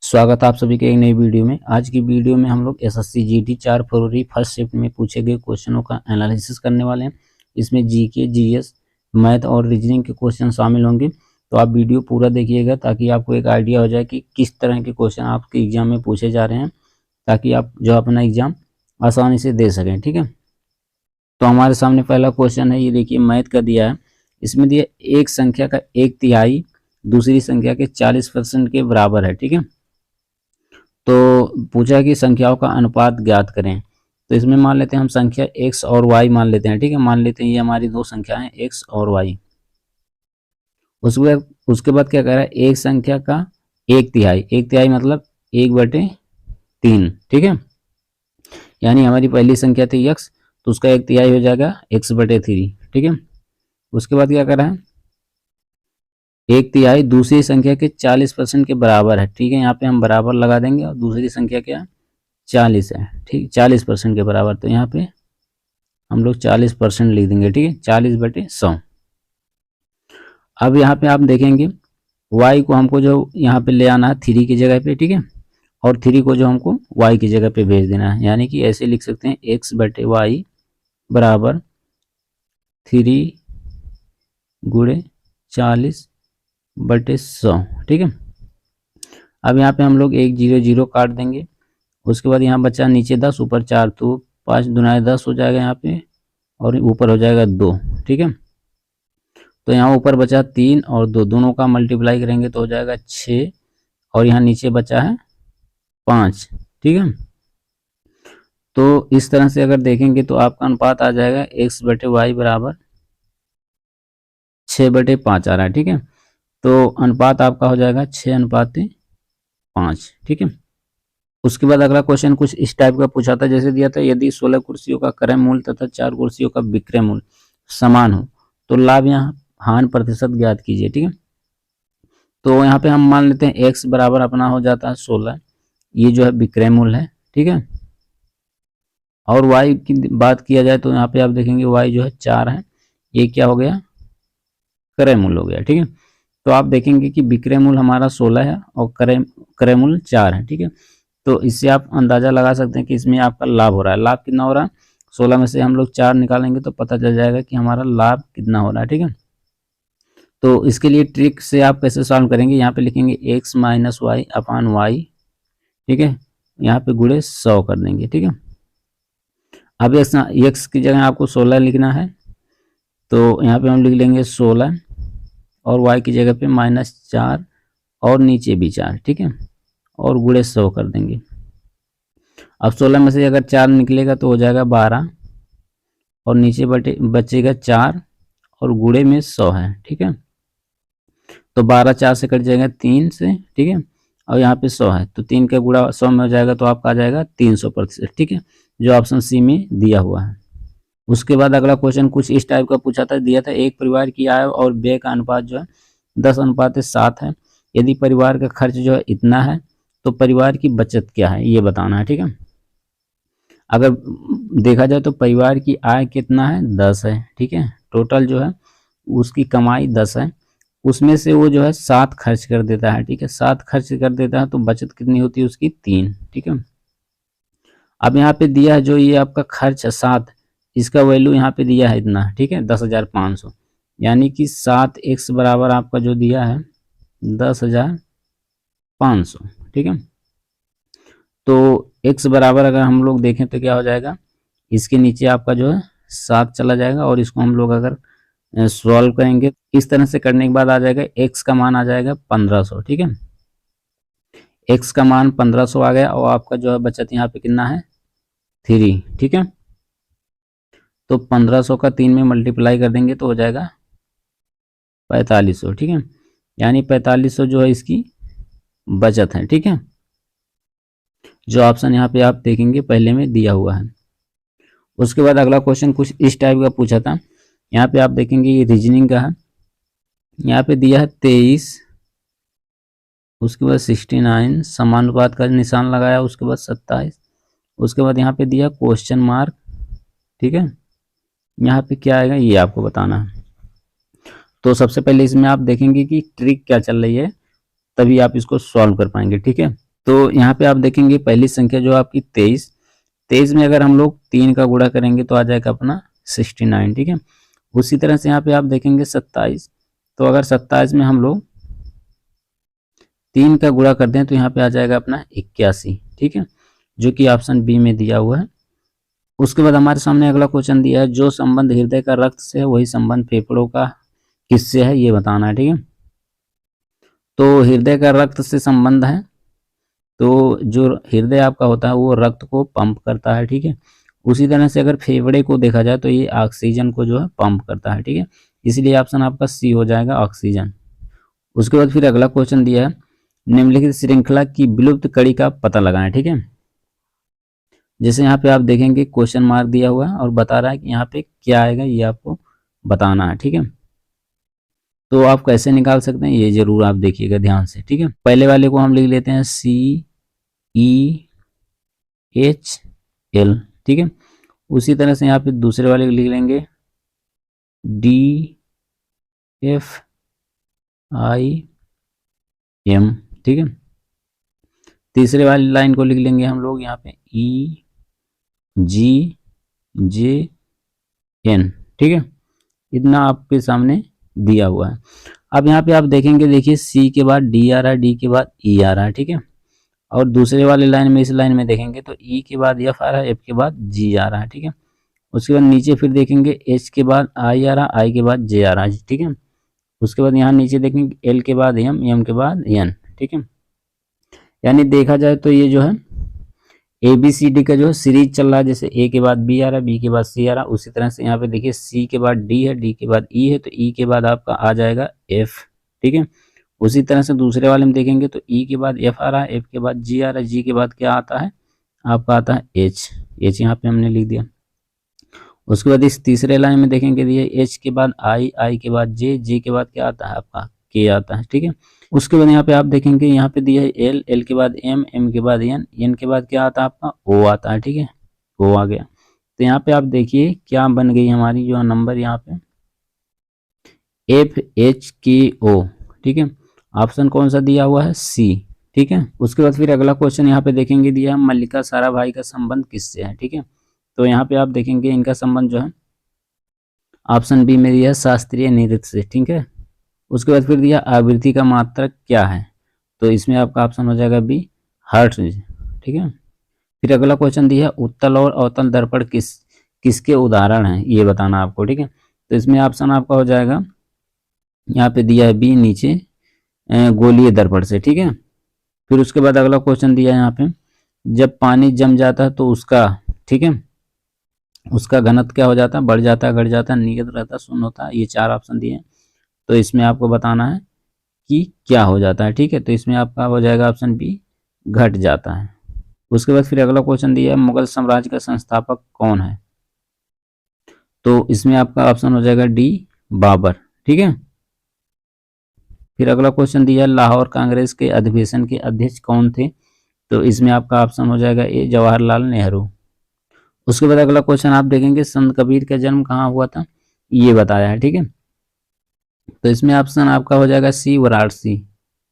स्वागत है आप सभी के एक नई वीडियो में। आज की वीडियो में हम लोग एसएससी जीडी 4 फरवरी फर्स्ट शिफ्ट में पूछे गए क्वेश्चनों का एनालिसिस करने वाले हैं। इसमें जीके, जीएस, मैथ और रीजनिंग के क्वेश्चन शामिल होंगे। तो आप वीडियो पूरा देखिएगा ताकि आपको एक आइडिया हो जाए कि किस तरह के क्वेश्चन आपके एग्जाम में पूछे जा रहे हैं, ताकि आप जो अपना एग्जाम आसानी से दे सकें। ठीक है, तो हमारे सामने पहला क्वेश्चन है, ये देखिए मैथ का दिया है। इसमें दिया एक संख्या का 1/3 दूसरी संख्या के 40% के बराबर है। ठीक है, तो पूछा कि संख्याओं का अनुपात ज्ञात करें। तो इसमें मान लेते हैं हम संख्या x और y मान लेते हैं। ठीक है, मान लेते हैं ये हमारी दो संख्या हैं x और y। उसके बाद क्या कह रहा है, एक संख्या का 1/3, 1/3 मतलब 1/3। ठीक है, यानी हमारी पहली संख्या थी x, तो उसका 1/3 हो जाएगा x/3। ठीक है, उसके बाद क्या कर रहा है, 1/3 दूसरी संख्या के 40% के बराबर है। ठीक है, यहाँ पे हम बराबर लगा देंगे और दूसरी संख्या क्या है, 40 है। ठीक, 40% के बराबर, तो यहाँ पे हम लोग 40% लिख देंगे। ठीक है, 40/100। अब यहाँ पे आप देखेंगे y को हमको जो यहाँ पे ले आना है 3 की जगह पे। ठीक है, और 3 को जो हमको y की जगह पे भेज देना है, यानी कि ऐसे लिख सकते हैं x/y बराबर 3 गुणे 40/100। ठीक है, अब यहाँ पे हम लोग 1 0 0 काट देंगे। उसके बाद यहाँ बचा नीचे 10 ऊपर 4, तो 5 दूना 10 हो जाएगा यहाँ पे, और ऊपर हो जाएगा 2। ठीक है, तो यहाँ ऊपर बचा 3 और 2, दोनों का मल्टीप्लाई करेंगे तो हो जाएगा 6, और यहाँ नीचे बचा है 5। ठीक है, तो इस तरह से अगर देखेंगे तो आपका अनुपात आ जाएगा x/y बराबर 6/5 आ रहा है। ठीक है, तो अनुपात आपका हो जाएगा 6:5। ठीक है, उसके बाद अगला क्वेश्चन कुछ इस टाइप का पूछा था, जैसे दिया था यदि 16 कुर्सियों का क्रय मूल्य तथा 4 कुर्सियों का विक्रय मूल्य समान हो तो लाभ या हानि प्रतिशत ज्ञात कीजिए। ठीक है, तो यहाँ पे हम मान लेते हैं x बराबर अपना हो जाता है 16, ये जो है विक्रय मूल्य है। ठीक है, और y की बात किया जाए तो यहाँ पे आप देखेंगे y जो है 4 है, ये क्या हो गया, क्रय मूल्य हो गया। ठीक है, तो आप देखेंगे कि विक्रय मूल्य हमारा 16 है और क्रय मूल्य 4 है। ठीक है, तो इससे आप अंदाजा लगा सकते हैं कि इसमें आपका लाभ हो रहा है। लाभ कितना हो रहा है, 16 में से हम लोग 4 निकालेंगे तो पता चल जाएगा कि हमारा लाभ कितना हो रहा है। ठीक है, तो इसके लिए ट्रिक से आप कैसे सॉल्व करेंगे, यहाँ पे लिखेंगे x - y/y। ठीक है, यहाँ पे गुणे 100 कर देंगे। ठीक है, अब x की जगह आपको 16 लिखना है, तो यहाँ पे हम लिख लेंगे 16 और y की जगह पे -4 और नीचे भी 4। ठीक है, और गुणे 100 कर देंगे। अब 16 में से अगर 4 निकलेगा तो हो जाएगा 12, और नीचे बचेगा 4 और गुणे में 100 है। ठीक है, तो 12 4 से कट जाएगा 3 से। ठीक है, और यहाँ पे 100 है, तो 3 का गुणा 100 में हो जाएगा, तो आपका आ जाएगा 300%। ठीक है, जो ऑप्शन सी में दिया हुआ है। उसके बाद अगला क्वेश्चन कुछ इस टाइप का पूछा था, दिया था एक परिवार की आय और व्यय का अनुपात जो है 10:7 है। यदि परिवार का खर्च जो है इतना है तो परिवार की बचत क्या है, ये बताना है। ठीक है, अगर देखा जाए तो परिवार की आय कितना है, 10 है। ठीक है, टोटल जो है उसकी कमाई 10 है, उसमें से वो जो है 7 खर्च कर देता है। ठीक है, 7 खर्च कर देता है तो बचत कितनी होती है उसकी, 3। ठीक है, अब यहाँ पे दिया है जो ये आपका खर्च है 7, इसका वैल्यू यहाँ पे दिया है इतना। ठीक है, 10,500, यानी कि 7x बराबर आपका जो दिया है 10,500। ठीक है, तो x बराबर अगर हम लोग देखें तो क्या हो जाएगा, इसके नीचे आपका जो है 7 चला जाएगा, और इसको हम लोग अगर सॉल्व करेंगे इस तरह से करने के बाद आ जाएगा x का मान आ जाएगा 1500। ठीक है, x का मान 1500 आ गया, और आपका जो है बचत यहाँ पे कितना है, 3। ठीक है, तो 1500 का 3 में मल्टीप्लाई कर देंगे तो हो जाएगा 4500। ठीक है, यानी 4500 जो है इसकी बचत है। ठीक है, जो ऑप्शन यहाँ पे आप देखेंगे पहले में दिया हुआ है। उसके बाद अगला क्वेश्चन कुछ इस टाइप का पूछा था, यहाँ पे आप देखेंगे ये रीजनिंग का है। यहाँ पे दिया है 23, उसके बाद 69, समानुपात का निशान लगाया, उसके बाद 27, उसके बाद यहाँ पे दिया क्वेश्चन मार्क। ठीक है, यहाँ पे क्या आएगा ये आपको बताना है। तो सबसे पहले इसमें आप देखेंगे कि ट्रिक क्या चल रही है, तभी आप इसको सॉल्व कर पाएंगे। ठीक है, तो यहाँ पे आप देखेंगे पहली संख्या जो आपकी 23, 23 में अगर हम लोग 3 का गुणा करेंगे तो आ जाएगा अपना 69, ठीक है। उसी तरह से यहाँ पे आप देखेंगे 27, तो अगर 27 में हम लोग 3 का गुणा कर दें तो यहाँ पे आ जाएगा अपना 81, ठीक है, जो कि ऑप्शन बी में दिया हुआ है। उसके बाद हमारे सामने अगला क्वेश्चन दिया है, जो संबंध हृदय का रक्त से है वही संबंध फेफड़ों का किससे है, ये बताना है, ठीक है। तो हृदय का रक्त से संबंध है, तो जो हृदय आपका होता है वो रक्त को पंप करता है, ठीक है। उसी तरह से अगर फेफड़े को देखा जाए तो ये ऑक्सीजन को जो है पंप करता है, ठीक है। इसलिए ऑप्शन आपका सी हो जाएगा, ऑक्सीजन। उसके बाद फिर अगला क्वेश्चन दिया है, निम्नलिखित श्रृंखला की विलुप्त कड़ी का पता लगाएं, ठीक है। जैसे यहाँ पे आप देखेंगे क्वेश्चन मार्क दिया हुआ है और बता रहा है कि यहाँ पे क्या आएगा, ये आपको बताना है, ठीक है। तो आप कैसे निकाल सकते हैं ये जरूर आप देखिएगा ध्यान से, ठीक है। पहले वाले को हम लिख लेते हैं CEHL, ठीक है। उसी तरह से यहाँ पे दूसरे वाले को लिख लेंगे DFIM, ठीक है। तीसरे वाली लाइन को लिख लेंगे हम लोग यहाँ पे EGJN, ठीक है। इतना आपके सामने दिया हुआ है। अब यहाँ पे आप देखेंगे, देखिए C के बाद D आ रहा है, D के बाद E आ रहा है, ठीक है। और दूसरे वाले लाइन में, इस लाइन में देखेंगे तो E के बाद F आ रहा है, F के बाद G आ रहा है, ठीक है। उसके बाद नीचे फिर देखेंगे H के बाद I आ रहा है, I के बाद J आ रहा है, ठीक है। उसके बाद यहाँ नीचे देखेंगे L के बाद M, M के बाद N, ठीक है। यानी देखा जाए तो ये जो है ABCD का जो है सीरीज चल रहा है, जैसे A के बाद B आ रहा है, B के बाद C आ रहा है। उसी तरह से यहाँ पे देखिए C के बाद D है, D के बाद E है, तो E के बाद आपका आ जाएगा F, ठीक है। उसी तरह से दूसरे वाले में देखेंगे तो E के बाद F आ रहा है, F के बाद G आ रहा है, G के बाद क्या आता है आपका आता है H, H यहाँ पे हमने लिख दिया। उसके बाद इस तीसरे लाइन में देखेंगे दिए H के बाद I, I के बाद J, J के बाद क्या आता है आपका K आता है, ठीक है। उसके बाद यहाँ पे आप देखेंगे यहाँ पे दिया है L, L के बाद M, M के बाद N, N के बाद क्या आता है आपका O आता है, ठीक है, O आ गया। तो यहाँ पे आप देखिए क्या बन गई हमारी जो नंबर यहाँ पे FHKO, ठीक है। ऑप्शन कौन सा दिया हुआ है, C, ठीक है। उसके बाद फिर अगला क्वेश्चन यहाँ पे देखेंगे दिया है, मल्लिका साराभाई का संबंध किससे है, ठीक है। तो यहाँ पे आप देखेंगे इनका संबंध जो है ऑप्शन बी में दिया है शास्त्रीय नृत्य से, ठीक है। उसके बाद फिर दिया आवृत्ति का मात्रक क्या है, तो इसमें आपका ऑप्शन हो जाएगा बी, हर्ट्ज, ठीक है। फिर अगला क्वेश्चन दिया है उत्तल और अवतल दर्पण किसके उदाहरण हैं, ये बताना आपको, ठीक है। तो इसमें ऑप्शन आपका हो जाएगा यहाँ पे दिया है बी, नीचे गोलीय दर्पण से, ठीक है। फिर उसके बाद अगला क्वेश्चन दिया है यहाँ पे, जब पानी जम जाता है तो उसका, ठीक है, उसका घनत्व क्या हो जाता है, बढ़ जाता है, घट जाता है, नियत रहता है, शून्य होता है। ये 4 ऑप्शन दिए हैं, तो इसमें आपको बताना है कि क्या हो जाता है, ठीक है। तो इसमें आपका हो जाएगा ऑप्शन बी, घट जाता है। उसके बाद फिर अगला क्वेश्चन दिया है मुगल साम्राज्य का संस्थापक कौन है, तो इसमें आपका ऑप्शन हो जाएगा डी, बाबर, ठीक है। फिर अगला क्वेश्चन दिया है लाहौर कांग्रेस के अधिवेशन के अध्यक्ष कौन थे, तो इसमें आपका ऑप्शन हो जाएगा ए, जवाहरलाल नेहरू। उसके बाद अगला क्वेश्चन आप देखेंगे संत कबीर का जन्म कहाँ हुआ था, ये बताया है, ठीक है। तो इसमें ऑप्शन आपका हो जाएगा सी, वाराणसी,